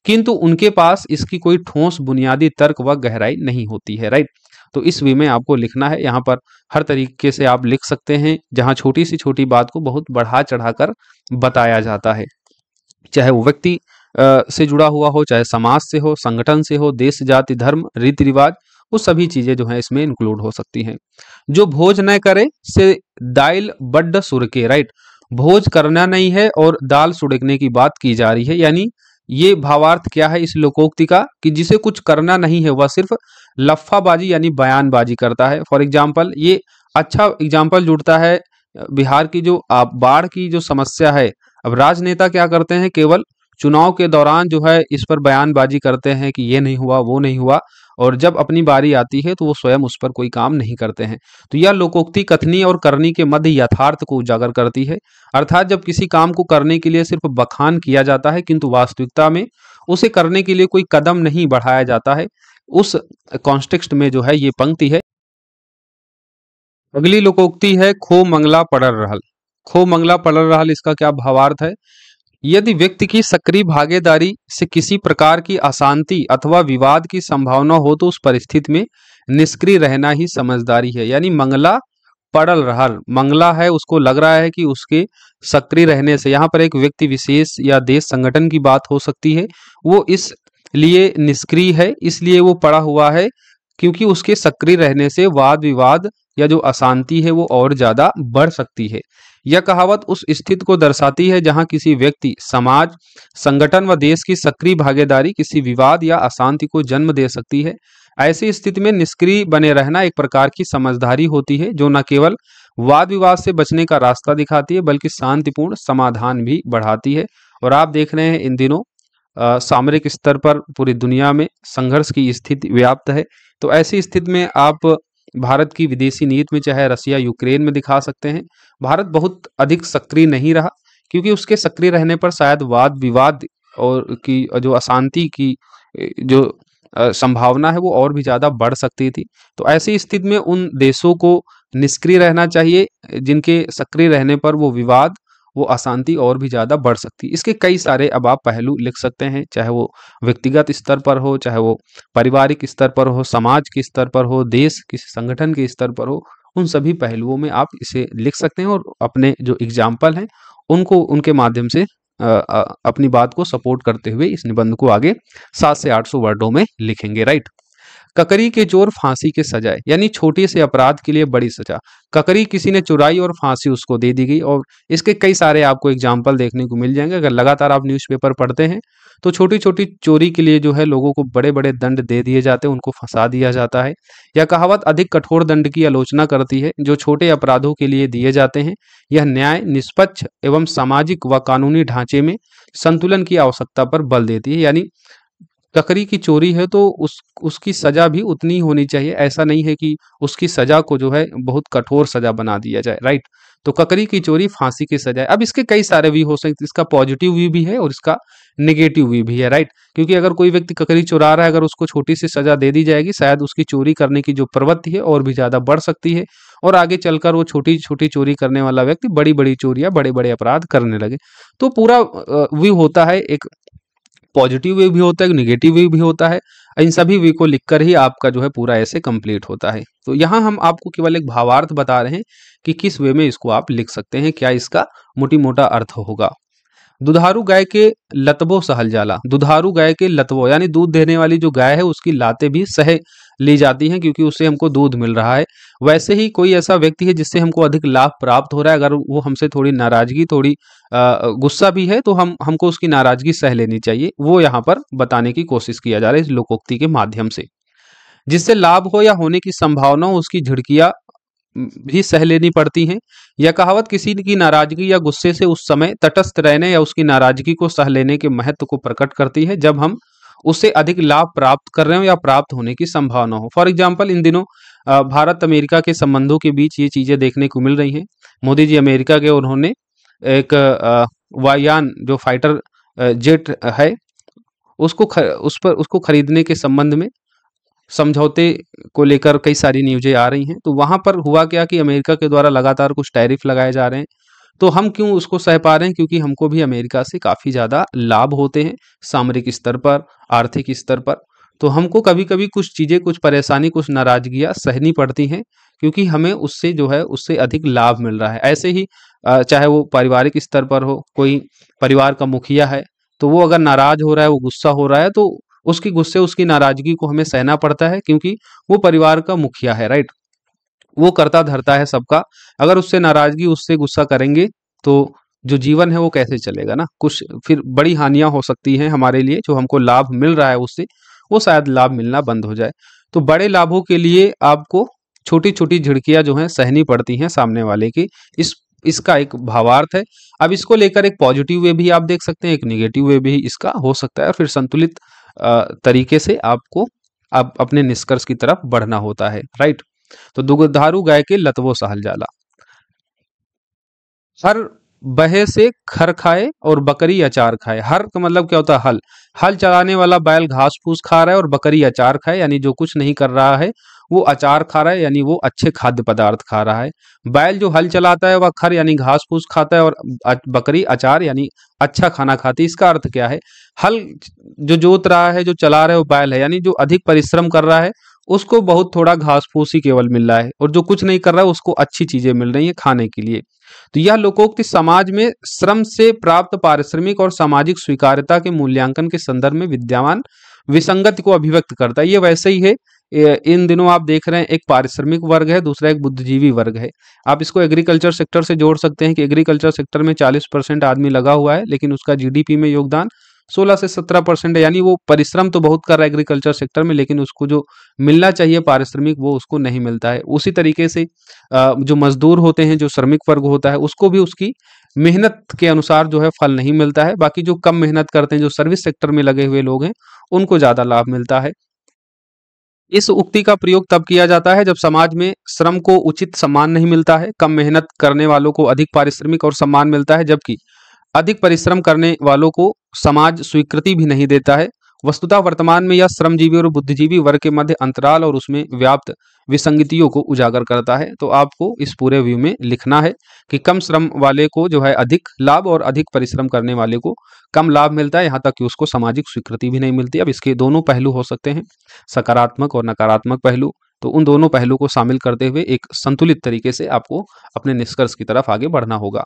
किंतु उनके पास इसकी कोई ठोस बुनियादी तर्क व गहराई नहीं होती है, राइट। तो इस वे में आपको लिखना है, यहाँ पर हर तरीके से आप लिख सकते हैं जहाँ छोटी सी छोटी बात को बहुत बढ़ा चढ़ाकर बताया जाता है, चाहे वो व्यक्ति से जुड़ा हुआ हो, चाहे समाज से हो, संगठन से हो, देश, जाति, धर्म, रीति रिवाज, वो सभी चीजें जो है इसमें इंक्लूड हो सकती हैं। जो भोज न करे से दाल बड्ड सुरके, राइट, भोज करना नहीं है और दाल सुड़कने की बात की जा रही है, यानी ये भावार्थ क्या है इस लोकोक्ति का कि जिसे कुछ करना नहीं है वह सिर्फ लफ्फाबाजी यानी बयानबाजी करता है। फॉर एग्जाम्पल, ये अच्छा एग्जाम्पल जुड़ता है बिहार की जो बाढ़ की जो समस्या है। अब राजनेता क्या करते हैं, केवल चुनाव के दौरान जो है इस पर बयानबाजी करते हैं कि ये नहीं हुआ वो नहीं हुआ, और जब अपनी बारी आती है तो वो स्वयं उस पर कोई काम नहीं करते हैं। तो यह लोकोक्ति कथनी और करनी के मध्य यथार्थ को उजागर करती है, अर्थात जब किसी काम को करने के लिए सिर्फ बखान किया जाता है किंतु वास्तविकता में उसे करने के लिए कोई कदम नहीं बढ़ाया जाता है, उस कॉन्टेक्स्ट में जो है ये पंक्ति है। अगली लोकोक्ति है खो मंगला पड़ल रहल। खो मंगला पड़ल रहल, इसका क्या भावार्थ है? यदि व्यक्ति की सक्रिय भागीदारी से किसी प्रकार की अशांति अथवा विवाद की संभावना हो तो उस परिस्थिति में निष्क्रिय रहना ही समझदारी है। यानी मंगला पड़ल रहल, मंगला है, उसको लग रहा है कि उसके सक्रिय रहने से, यहाँ पर एक व्यक्ति विशेष या देश संगठन की बात हो सकती है, वो इस लिए निष्क्रिय है, इसलिए वो पड़ा हुआ है क्योंकि उसके सक्रिय रहने से वाद विवाद या जो अशांति है वो और ज्यादा बढ़ सकती है। यह कहावत उस स्थिति को दर्शाती है जहां किसी व्यक्ति, समाज, संगठन व देश की सक्रिय भागीदारी किसी विवाद या अशांति को जन्म दे सकती है। ऐसी स्थिति में निष्क्रिय बने रहना एक प्रकार की समझदारी होती है जो न केवल वाद विवाद से बचने का रास्ता दिखाती है बल्कि शांतिपूर्ण समाधान भी बढ़ाती है। और आप देख रहे हैं इन दिनों सामरिक स्तर पर पूरी दुनिया में संघर्ष की स्थिति व्याप्त है। तो ऐसी स्थिति में आप भारत की विदेशी नीति में चाहे रसिया यूक्रेन में दिखा सकते हैं, भारत बहुत अधिक सक्रिय नहीं रहा क्योंकि उसके सक्रिय रहने पर शायद वाद विवाद और की जो अशांति की जो संभावना है वो और भी ज्यादा बढ़ सकती थी। तो ऐसी स्थिति में उन देशों को निष्क्रिय रहना चाहिए जिनके सक्रिय रहने पर वो विवाद, वो अशांति और भी ज्यादा बढ़ सकती है। इसके कई सारे अब आप पहलू लिख सकते हैं, चाहे वो व्यक्तिगत स्तर पर हो, चाहे वो पारिवारिक स्तर पर हो, समाज के स्तर पर हो, देश किसी संगठन के स्तर पर हो, उन सभी पहलुओं में आप इसे लिख सकते हैं और अपने जो एग्जाम्पल हैं उनको उनके माध्यम से अपनी बात को सपोर्ट करते हुए इस निबंध को आगे 700 से 800 वर्डों में लिखेंगे। राइट। ककरी के चोर फांसी के सजाए, यानी छोटे से अपराध के लिए बड़ी सजा। ककरी किसी ने चुराई और फांसी उसको दे दी गई। और इसके कई सारे आपको एग्जाम्पल देखने को मिल जाएंगे। अगर लगातार आप न्यूज़पेपर पढ़ते हैं तो छोटी छोटी चोरी के लिए जो है लोगों को बड़े बड़े दंड दे दिए जाते हैं, उनको फंसा दिया जाता है। यह कहावत अधिक कठोर दंड की आलोचना करती है जो छोटे अपराधों के लिए दिए जाते हैं। यह न्याय, निष्पक्ष एवं सामाजिक व कानूनी ढांचे में संतुलन की आवश्यकता पर बल देती है। यानी ककरी की चोरी है तो उसकी सजा भी उतनी ही होनी चाहिए। ऐसा नहीं है कि उसकी सजा को जो है बहुत कठोर सजा बना दिया जाए। राइट। तो ककरी की चोरी फांसी की सजा है। अब इसके कई सारे व्यू हो सकते, इसका पॉजिटिव व्यू भी है और इसका नेगेटिव व्यू भी है। राइट। क्योंकि अगर कोई व्यक्ति ककरी चुरा रहा है, अगर उसको छोटी सी सजा दे दी जाएगी, शायद उसकी चोरी करने की जो प्रवृत्ति है और भी ज्यादा बढ़ सकती है और आगे चलकर वो छोटी छोटी चोरी करने वाला व्यक्ति बड़ी बड़ी चोरियां, बड़े बड़े अपराध करने लगे। तो पूरा व्यू होता है, एक पॉजिटिव वे भी होता है, नेगेटिव वे भी होता है। इन सभी वे को लिखकर ही आपका जो है पूरा ऐसे कंप्लीट होता है। तो यहाँ हम आपको केवल एक भावार्थ बता रहे हैं कि किस वे में इसको आप लिख सकते हैं, क्या इसका मोटी मोटा अर्थ होगा। दुधारू गाय के लतबो सहल जाला। दुधारू गाय के लतबो यानी दूध देने वाली जो गाय है उसकी लातें भी सह ली जाती हैं क्योंकि उससे हमको दूध मिल रहा है। वैसे ही कोई ऐसा व्यक्ति है जिससे हमको अधिक लाभ प्राप्त हो रहा है, अगर वो हमसे थोड़ी नाराजगी, थोड़ी गुस्सा भी है तो हमको उसकी नाराजगी सह लेनी चाहिए। वो यहाँ पर बताने की कोशिश किया जा रहा है इस लोकोक्ति के माध्यम से। जिससे लाभ हो या होने की संभावना हो उसकी झिड़कियां भी सह लेनी पड़ती हैं। यह कहावत किसी की नाराजगी या गुस्से से उस समय तटस्थ रहने या उसकी नाराजगी को सह लेने के महत्व को प्रकट करती है जब हम उससे अधिक लाभ प्राप्त कर रहे हो या प्राप्त होने की संभावना हो। फॉर एग्जाम्पल इन दिनों भारत अमेरिका के संबंधों के बीच ये चीजें देखने को मिल रही हैं। मोदी जी अमेरिका के, उन्होंने एक वायुयान जो फाइटर जेट है उसको खरीदने के संबंध में समझौते को लेकर कई सारी न्यूज़ें आ रही हैं। तो वहां पर हुआ क्या कि अमेरिका के द्वारा लगातार कुछ टैरिफ लगाए जा रहे हैं। तो हम क्यों उसको सह पा रहे हैं? क्योंकि हमको भी अमेरिका से काफ़ी ज़्यादा लाभ होते हैं सामरिक स्तर पर, आर्थिक स्तर पर। तो हमको कभी कभी कुछ चीज़ें, कुछ परेशानी, कुछ नाराजगियाँ सहनी पड़ती हैं क्योंकि हमें उससे जो है उससे अधिक लाभ मिल रहा है। ऐसे ही चाहे वो पारिवारिक स्तर पर हो, कोई परिवार का मुखिया है तो वो अगर नाराज हो रहा है, वो गुस्सा हो रहा है तो उसकी गुस्से, उसकी नाराजगी को हमें सहना पड़ता है क्योंकि वो परिवार का मुखिया है। राइट। वो करता धरता है सबका। अगर उससे नाराजगी, उससे गुस्सा करेंगे तो जो जीवन है वो कैसे चलेगा ना। कुछ फिर बड़ी हानियां हो सकती हैं हमारे लिए। जो हमको लाभ मिल रहा है उससे, वो शायद लाभ मिलना बंद हो जाए। तो बड़े लाभों के लिए आपको छोटी छोटी झिड़कियां जो हैं सहनी पड़ती हैं सामने वाले की। इसका एक भावार्थ है। अब इसको लेकर एक पॉजिटिव वे भी आप देख सकते हैं, एक निगेटिव वे भी इसका हो सकता है। फिर संतुलित तरीके से आपको अब अपने निष्कर्ष की तरफ बढ़ना होता है। राइट। तो दुधारू गाय के लतवो सहल जाला। हर बहे से खर खाए और बकरी अचार खाए। हर का मतलब क्या होता है? हल। हल चलाने वाला बैल घास फूस खा रहा है और बकरी अचार खाए, यानी जो कुछ नहीं कर रहा है वो अचार खा रहा है, यानी वो अच्छे खाद्य पदार्थ खा रहा है। बैल जो हल चलाता है वह खर यानी घास फूस खाता है, और बकरी अचार यानी अच्छा खाना खाती है। इसका अर्थ क्या है? हल जो जोत रहा है, जो चला रहा है वो बैल है, यानी जो अधिक परिश्रम कर रहा है उसको बहुत थोड़ा घास फूस ही केवल मिल रहा है, और जो कुछ नहीं कर रहा है उसको अच्छी चीजें मिल रही है खाने के लिए। तो यह लोकोक्ति समाज में श्रम से प्राप्त पारिश्रमिक और सामाजिक स्वीकार्यता के मूल्यांकन के संदर्भ में विद्यमान विसंगति को अभिव्यक्त करता है। ये वैसे ही है, इन दिनों आप देख रहे हैं एक पारिश्रमिक वर्ग है, दूसरा एक बुद्धिजीवी वर्ग है। आप इसको एग्रीकल्चर सेक्टर से जोड़ सकते हैं कि एग्रीकल्चर सेक्टर में 40% आदमी लगा हुआ है, लेकिन उसका जीडीपी में योगदान 16 से 17% है, यानी वो परिश्रम तो बहुत कर रहा है एग्रीकल्चर सेक्टर में, लेकिन उसको जो मिलना चाहिए पारिश्रमिक वो उसको नहीं मिलता है। उसी तरीके से जो मजदूर होते हैं, जो श्रमिक वर्ग होता है, उसको भी उसकी मेहनत के अनुसार जो है फल नहीं मिलता है। बाकी जो कम मेहनत करते हैं, जो सर्विस सेक्टर में लगे हुए लोग हैं, उनको ज्यादा लाभ मिलता है। इस उक्ति का प्रयोग तब किया जाता है जब समाज में श्रम को उचित सम्मान नहीं मिलता है। कम मेहनत करने वालों को अधिक पारिश्रमिक और सम्मान मिलता है, जबकि अधिक परिश्रम करने वालों को समाज स्वीकृति भी नहीं देता है। वस्तुतः वर्तमान में यह श्रमजीवी और बुद्धिजीवी वर्ग के मध्य अंतराल और उसमें व्याप्त विसंगतियों को उजागर करता है। तो आपको इस पूरे व्यू में लिखना है कि कम श्रम वाले को जो है अधिक लाभ, और अधिक परिश्रम करने वाले को कम लाभ मिलता है, यहाँ तक कि उसको सामाजिक स्वीकृति भी नहीं मिलती। अब इसके दोनों पहलू हो सकते हैं, सकारात्मक और नकारात्मक पहलू। तो उन दोनों पहलू को शामिल करते हुए एक संतुलित तरीके से आपको अपने निष्कर्ष की तरफ आगे बढ़ना होगा।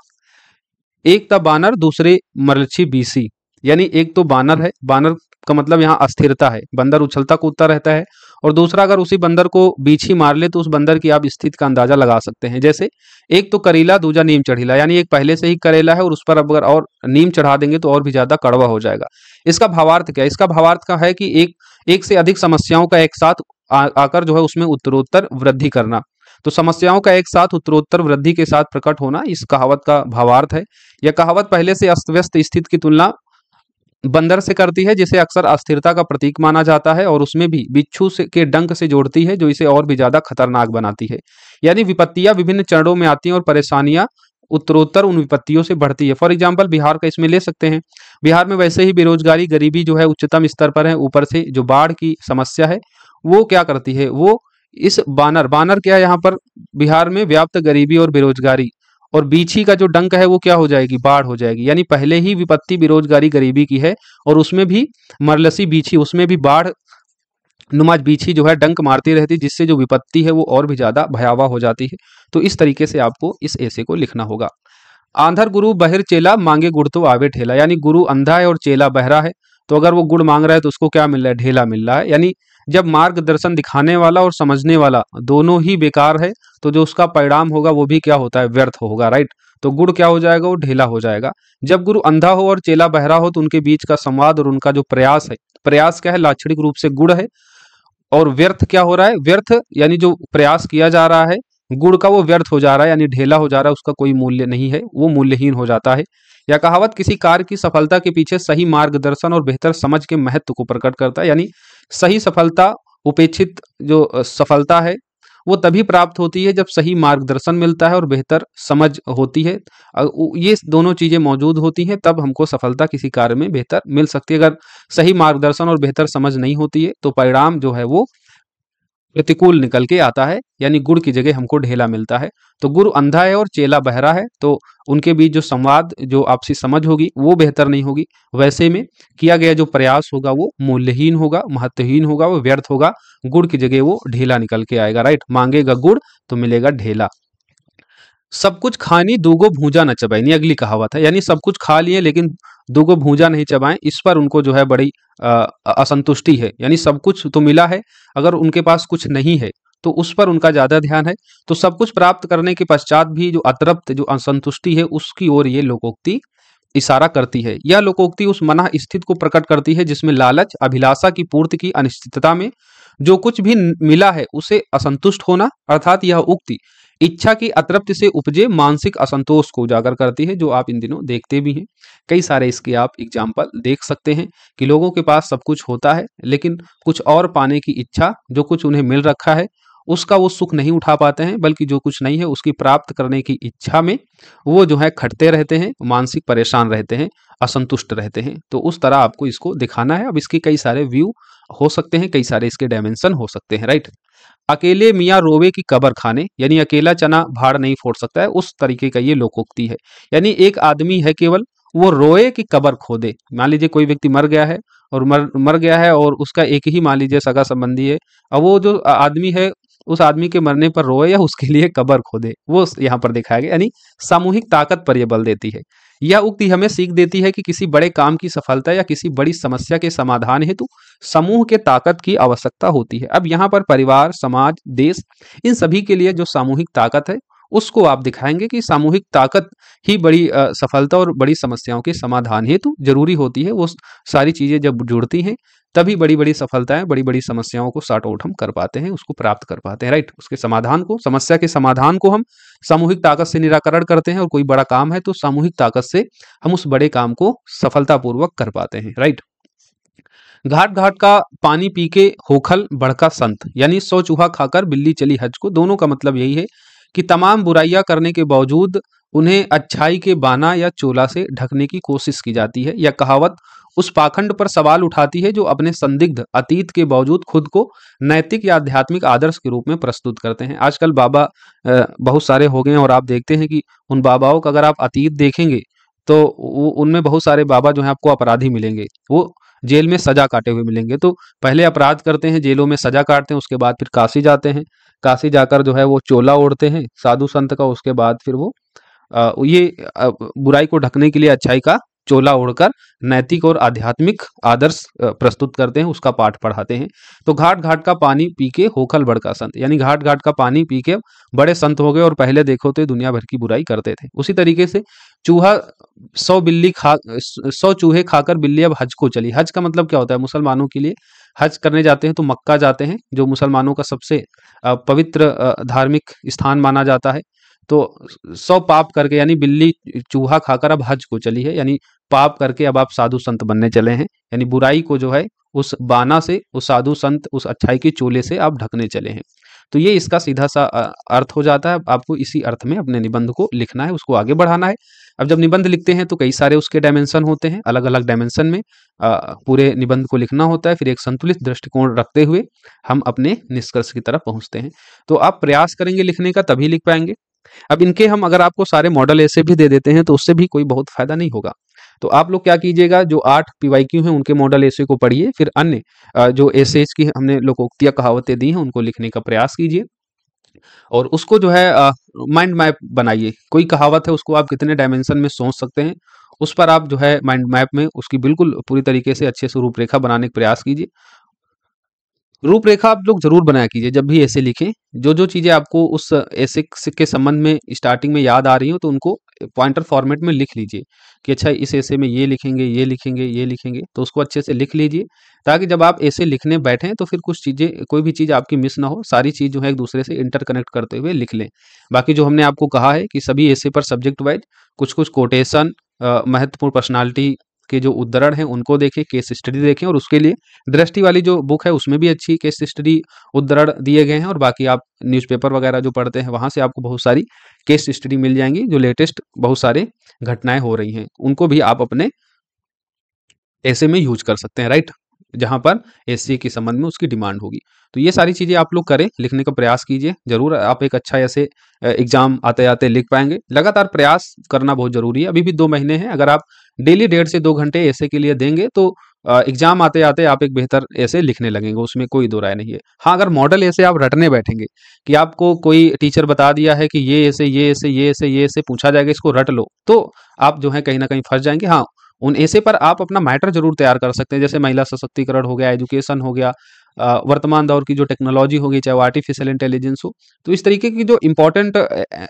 एक था बानर, दूसरे मरलछी बीसी। यानी एक तो बानर है, बानर का मतलब यहाँ अस्थिरता है, बंदर उछलता कूदता रहता है। और दूसरा, अगर उसी बंदर को बीछी मार ले तो उस बंदर की आप स्थिति का अंदाजा लगा सकते हैं। जैसे एक तो करीला, दूजा नीम चढ़ीला, यानी एक पहले से ही करेला है और उस पर अब अगर और नीम चढ़ा देंगे तो और भी ज्यादा कड़वा हो जाएगा। इसका भावार्थ क्या है? इसका भावार्थ का है कि एक से अधिक समस्याओं का एक साथ आकर जो है उसमें उत्तरोत्तर वृद्धि करना। तो समस्याओं का एक साथ उत्तरोत्तर वृद्धि के साथ प्रकट होना इस कहावत का भावार्थ है। यह कहावत पहले से अस्त व्यस्त स्थिति की तुलना बंदर से करती है, जिसे अक्सर अस्थिरता का प्रतीक माना जाता है, और उसमें भी बिच्छू से के डंक से जोड़ती है, जो इसे और भी ज्यादा खतरनाक बनाती है। यानी विपत्तियां विभिन्न चरणों में आती हैं और परेशानियां उत्तरोत्तर उन विपत्तियों से बढ़ती है। फॉर एग्जाम्पल बिहार का इसमें ले सकते हैं। बिहार में वैसे ही बेरोजगारी, गरीबी जो है उच्चतम स्तर पर है, ऊपर से जो बाढ़ की समस्या है वो क्या करती है, वो इस बानर बानर क्या है यहाँ पर, बिहार में व्याप्त गरीबी और बेरोजगारी, और बीछी का जो डंक है वो क्या हो जाएगी, बाढ़ हो जाएगी। यानी पहले ही विपत्ति बेरोजगारी गरीबी की है, और उसमें भी मरलसी बीछी, उसमें भी बाढ़ नुमा बीछी जो है डंक मारती रहती है, जिससे जो विपत्ति है वो और भी ज्यादा भयावह हो जाती है। तो इस तरीके से आपको इस ऐसे को लिखना होगा। आंधर गुरु बहिर चेला, मांगे गुड़ तो आवे ठेला। यानी गुरु अंधा है और चेला बहरा है, तो अगर वो गुड़ मांग रहा है तो उसको क्या मिल रहा है, ढेला मिल रहा है। यानी जब मार्गदर्शन दिखाने वाला और समझने वाला दोनों ही बेकार है, तो जो उसका परिणाम होगा वो भी क्या होता है, व्यर्थ होगा, राइट। तो गुड़ क्या हो जाएगा, वो ढेला हो जाएगा। जब गुरु अंधा हो और चेला बहरा हो तो उनके बीच का संवाद और उनका जो प्रयास है, प्रयास क्या है, लाक्षणिक रूप से गुड़ है। और व्यर्थ क्या हो रहा है, व्यर्थ यानी जो प्रयास किया जा रहा है गुड़ का, वो व्यर्थ हो जा रहा है, यानी ढेला हो जा रहा है, उसका कोई मूल्य नहीं है, वो मूल्यहीन हो जाता है। यह कहावत किसी कार्य की सफलता के पीछे सही मार्गदर्शन और बेहतर समझ के महत्व को प्रकट करता है। यानी सही सफलता, उपेक्षित जो सफलता है वो तभी प्राप्त होती है जब सही मार्गदर्शन मिलता है और बेहतर समझ होती है। ये दोनों चीजें मौजूद होती हैं तब हमको सफलता किसी कार्य में बेहतर मिल सकती है। अगर सही मार्गदर्शन और बेहतर समझ नहीं होती है तो परिणाम जो है वो प्रतिकूल निकल के आता है, यानी गुड़ की जगह हमको ढेला मिलता है। तो गुरु अंधा है और चेला बहरा है, तो उनके बीच जो संवाद, जो आपसी समझ होगी वो बेहतर नहीं होगी। वैसे में किया गया जो प्रयास होगा वो मूल्यहीन होगा, महत्वहीन होगा, वो व्यर्थ होगा। गुड़ की जगह वो ढेला निकल के आएगा, राइट। मांगेगा गुड़ तो मिलेगा ढेला। सब कुछ खानी दूगो भूजा न चबाई, ये अगली कहावत है। यानी सब कुछ खा लिए लेकिन दूगो भूजा नहीं चबाएं, इस पर उनको जो है बड़ी असंतुष्टि है। यानी सब कुछ तो मिला है, अगर उनके पास कुछ नहीं है तो उस पर उनका ज्यादा ध्यान है। तो सब कुछ प्राप्त करने के पश्चात भी जो अतृप्त, जो असंतुष्टि है, उसकी ओर ये लोकोक्ति इशारा करती है। यह लोकोक्ति उस मना स्थिति को प्रकट करती है जिसमें लालच, अभिलाषा की पूर्ति की अनिश्चितता में जो कुछ भी मिला है उसे असंतुष्ट होना, अर्थात यह उक्ति इच्छा की अतृप्ति से उपजे मानसिक असंतोष को उजागर करती है, जो आप इन दिनों देखते भी हैं। कई सारे इसके आप एग्जाम्पल देख सकते हैं कि लोगों के पास सब कुछ होता है लेकिन कुछ और पाने की इच्छा, जो कुछ उन्हें मिल रखा है उसका वो सुख नहीं उठा पाते हैं, बल्कि जो कुछ नहीं है उसकी प्राप्त करने की इच्छा में वो जो है खटते रहते हैं, मानसिक परेशान रहते हैं, असंतुष्ट रहते हैं। तो उस तरह आपको इसको दिखाना है। अब इसके कई सारे व्यू हो सकते हैं, कई सारे इसके डायमेंशन हो सकते हैं, राइट। अकेले मियाँ रोवे की कबर खाने, यानी अकेला चना भाड़ नहीं फोड़ सकता है, उस तरीके का ये लोकोक्ति है। यानी एक आदमी है केवल, वो रोए कि कबर खोदे। मान लीजिए कोई व्यक्ति मर गया है और मर मर गया है और उसका एक ही मान लीजिए सगा संबंधी है, अब वो जो आदमी है उस आदमी के मरने पर रोए या उसके लिए कबर खोदे, वो यहाँ पर दिखाया गया। यानी सामूहिक ताकत पर यह बल देती है। यह उक्ति हमें सीख देती है कि किसी बड़े काम की सफलता या किसी बड़ी समस्या के समाधान हेतु समूह के ताकत की आवश्यकता होती है। अब यहाँ पर परिवार, समाज, देश, इन सभी के लिए जो सामूहिक ताकत है उसको आप दिखाएंगे कि सामूहिक ताकत ही बड़ी सफलता और बड़ी समस्याओं के समाधान हेतु जरूरी होती है। वो सारी चीजें जब जुड़ती हैं तभी बड़ी बड़ी सफलताएं, बड़ी बड़ी समस्याओं को साट आउट हम कर पाते हैं, उसको प्राप्त कर पाते हैं, राइट। उसके समाधान को, समस्या के समाधान को हम सामूहिक ताकत से निराकरण करते हैं, और कोई बड़ा काम है तो सामूहिक ताकत से हम उस बड़े काम को सफलतापूर्वक कर पाते हैं, राइट। घाट घाट का पानी पी के होखल बड़का संत, यानी 100 चूहा खाकर बिल्ली चली हज को। दोनों का मतलब यही है कि तमाम बुराइयां करने के बावजूद उन्हें अच्छाई के बाना या चोला से ढकने की कोशिश की जाती है। यह कहावत उस पाखंड पर सवाल उठाती है जो अपने संदिग्ध अतीत के बावजूद खुद को नैतिक या आध्यात्मिक आदर्श के रूप में प्रस्तुत करते हैं। आजकल बाबा बहुत सारे हो गए हैं, और आप देखते हैं कि उन बाबाओं का अगर आप अतीत देखेंगे तो उनमें बहुत सारे बाबा जो हैं आपको अपराधी मिलेंगे। वो जेल में सजा काटे हुए मिलेंगे। तो पहले अपराध करते हैं, जेलों में सजा काटते हैं, उसके बाद फिर काशी जाते हैं। काशी जाकर जो है वो चोला ओढ़ते हैं साधु संत का, उसके बाद फिर वो बुराई को ढकने के लिए अच्छाई का चोला ओढ़कर नैतिक और आध्यात्मिक आदर्श प्रस्तुत करते हैं, उसका पाठ पढ़ाते हैं। तो घाट घाट का पानी पी के होखल बड़का संत, यानी घाट घाट का पानी पी के बड़े संत हो गए, और पहले देखो तो दुनिया भर की बुराई करते थे। उसी तरीके से चूहा 100 चूहे खाकर बिल्ली अब हज को चली। हज का मतलब क्या होता है? मुसलमानों के लिए हज करने जाते हैं तो मक्का जाते हैं, जो मुसलमानों का सबसे पवित्र धार्मिक स्थान माना जाता है। तो 100 पाप करके, यानी बिल्ली चूहा खाकर अब हज को चली है, यानी पाप करके अब आप साधु संत बनने चले हैं, यानी बुराई को जो है उस बाना से, उस साधु संत, उस अच्छाई के चोले से आप ढकने चले हैं। तो ये इसका सीधा सा अर्थ हो जाता है। आपको इसी अर्थ में अपने निबंध को लिखना है, उसको आगे बढ़ाना है। अब जब निबंध लिखते हैं तो कई सारे उसके डायमेंशन होते हैं, अलग अलग डायमेंशन में पूरे निबंध को लिखना होता है। फिर एक संतुलित दृष्टिकोण रखते हुए हम अपने निष्कर्ष की तरफ पहुंचते हैं। तो आप प्रयास करेंगे लिखने का, तभी लिख पाएंगे। अब इनके हम अगर आपको सारे मॉडल ऐसे भी दे देते हैं तो उससे भी कोई बहुत फायदा नहीं होगा। तो आप लोग क्या कीजिएगा, जो 8 PYQ हैं उनके मॉडल ऐसे को पढ़िए, फिर अन्य जो एसेज की हमने लोकोक्तियां कहावतें दी हैं उनको लिखने का प्रयास कीजिए, और उसको जो है माइंड मैप बनाइए। कोई कहावत है उसको आप कितने डायमेंशन में सोच सकते हैं, उस पर आप जो है माइंड मैप में उसकी बिल्कुल पूरी तरीके से अच्छे से रूपरेखा बनाने का प्रयास कीजिए। रूपरेखा आप लोग जरूर बनाया कीजिए जब भी ऐसे लिखें। जो जो चीजें आपको उस ऐसे के संबंध में स्टार्टिंग में याद आ रही हो तो उनको पॉइंटर फॉर्मेट में लिख लीजिए कि अच्छा इस ऐसे में ये लिखेंगे, ये लिखेंगे, ये लिखेंगे, तो उसको अच्छे से लिख लीजिए, ताकि जब आप ऐसे लिखने बैठें तो फिर कुछ चीजें, कोई भी चीज आपकी मिस ना हो, सारी चीज जो है एक दूसरे से इंटरकनेक्ट करते हुए लिख लें। बाकी जो हमने आपको कहा है कि सभी ऐसे पर सब्जेक्ट वाइज कुछ कुछ कोटेशन, महत्वपूर्ण पर्सनालिटी के जो उद्धरण हैं उनको देखें, केस स्टडी देखें, और उसके लिए दृष्टि वाली जो बुक है उसमें भी अच्छी केस स्टडी उद्धरण दिए गए हैं। और बाकी आप न्यूज़पेपर वगैरह जो पढ़ते हैं वहां से आपको बहुत सारी केस स्टडी मिल जाएंगी, जो लेटेस्ट बहुत सारे घटनाएं हो रही हैं उनको भी आप अपने ऐसे में यूज कर सकते हैं, राइट, जहां पर एससी के संबंध में उसकी डिमांड होगी। तो ये सारी चीजें आप लोग करें, लिखने का प्रयास कीजिए, जरूर आप एक अच्छा ऐसे एग्जाम आते आते लिख पाएंगे। लगातार प्रयास करना बहुत जरूरी है। अभी भी 2 महीने हैं, अगर आप डेली 1.5 से 2 घंटे ऐसे के लिए देंगे तो एग्जाम आते आते आप एक बेहतर ऐसे लिखने लगेंगे, उसमें कोई दो राय नहीं है। हाँ, अगर मॉडल ऐसे आप रटने बैठेंगे कि आपको कोई टीचर बता दिया है कि ये ऐसे, ये ऐसे, ये ऐसे, ये ऐसे पूछा जाएगा, इसको रट लो, तो आप जो है कहीं ना कहीं फंस जाएंगे। हाँ, उन ऐसे पर आप अपना मैटर जरूर तैयार कर सकते हैं, जैसे महिला सशक्तिकरण हो गया, एजुकेशन हो गया, वर्तमान दौर की जो टेक्नोलॉजी होगी, चाहे वो आर्टिफिशियल इंटेलिजेंस हो। तो इस तरीके की जो इंपॉर्टेंट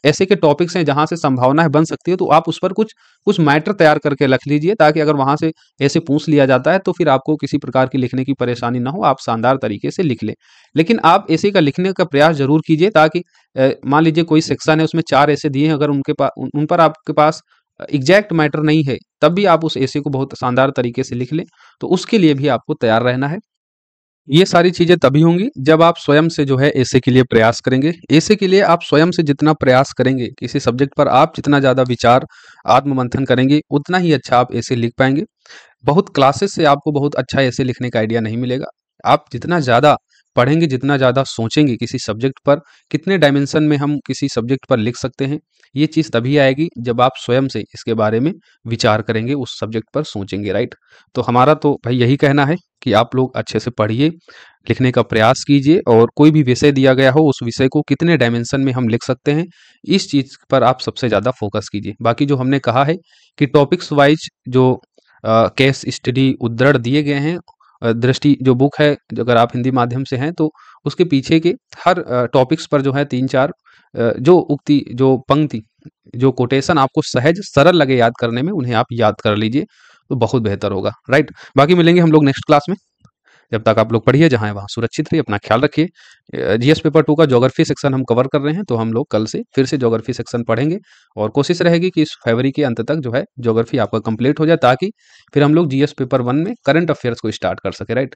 ऐसे के टॉपिक्स हैं जहां से संभावनाएं बन सकती है, तो आप उस पर कुछ कुछ मैटर तैयार करके रख लीजिए, ताकि अगर वहां से ऐसे पूछ लिया जाता है तो फिर आपको किसी प्रकार की लिखने की परेशानी ना हो, आप शानदार तरीके से लिख लें। लेकिन आप ऐसे का लिखने का प्रयास जरूर कीजिए, ताकि मान लीजिए कोई सेक्शन है उसमें 4 ऐसे दिए हैं, अगर उनके पास उन पर आपके पास एग्जैक्ट मैटर नहीं है, तब भी आप उस ऐसे को बहुत शानदार तरीके से लिख लें। तो उसके लिए भी आपको तैयार रहना है। ये सारी चीजें तभी होंगी जब आप स्वयं से जो है ऐसे के लिए प्रयास करेंगे। ऐसे के लिए आप स्वयं से जितना प्रयास करेंगे, किसी सब्जेक्ट पर आप जितना ज़्यादा विचार आत्म मंथन करेंगे, उतना ही अच्छा आप ऐसे लिख पाएंगे। बहुत क्लासेस से आपको बहुत अच्छा ऐसे लिखने का आइडिया नहीं मिलेगा। आप जितना ज़्यादा पढ़ेंगे, जितना ज़्यादा सोचेंगे किसी सब्जेक्ट पर, कितने डायमेंशन में हम किसी सब्जेक्ट पर लिख सकते हैं, ये चीज़ तभी आएगी जब आप स्वयं से इसके बारे में विचार करेंगे, उस सब्जेक्ट पर सोचेंगे, राइट? तो हमारा तो भाई यही कहना है कि आप लोग अच्छे से पढ़िए, लिखने का प्रयास कीजिए और कोई भी विषय दिया गया हो, उस विषय को कितने डायमेंशन में हम लिख सकते हैं, इस चीज़ पर आप सबसे ज़्यादा फोकस कीजिए। बाकी जो हमने कहा है कि टॉपिक्स वाइज जो केस स्टडी उद्धरण दिए गए हैं, दृष्टि जो बुक है, जो अगर आप हिंदी माध्यम से हैं तो उसके पीछे के हर टॉपिक्स पर जो है 3-4 जो उक्ति, जो पंक्ति, जो कोटेशन आपको सहज सरल लगे याद करने में, उन्हें आप याद कर लीजिए, तो बहुत बेहतर होगा, राइट? बाकी मिलेंगे हम लोग नेक्स्ट क्लास में। जब तक आप लोग पढ़िए, जहाँ है वहाँ सुरक्षित रहिए, अपना ख्याल रखिए। जीएस पेपर 2 का ज्योग्राफी सेक्शन हम कवर कर रहे हैं, तो हम लोग कल से फिर से ज्योग्राफी सेक्शन पढ़ेंगे और कोशिश रहेगी कि इस फरवरी के अंत तक जो है ज्योग्राफी आपका कंप्लीट हो जाए, ताकि फिर हम लोग जीएस पेपर 1 में करंट अफेयर्स को स्टार्ट कर सके, राइट?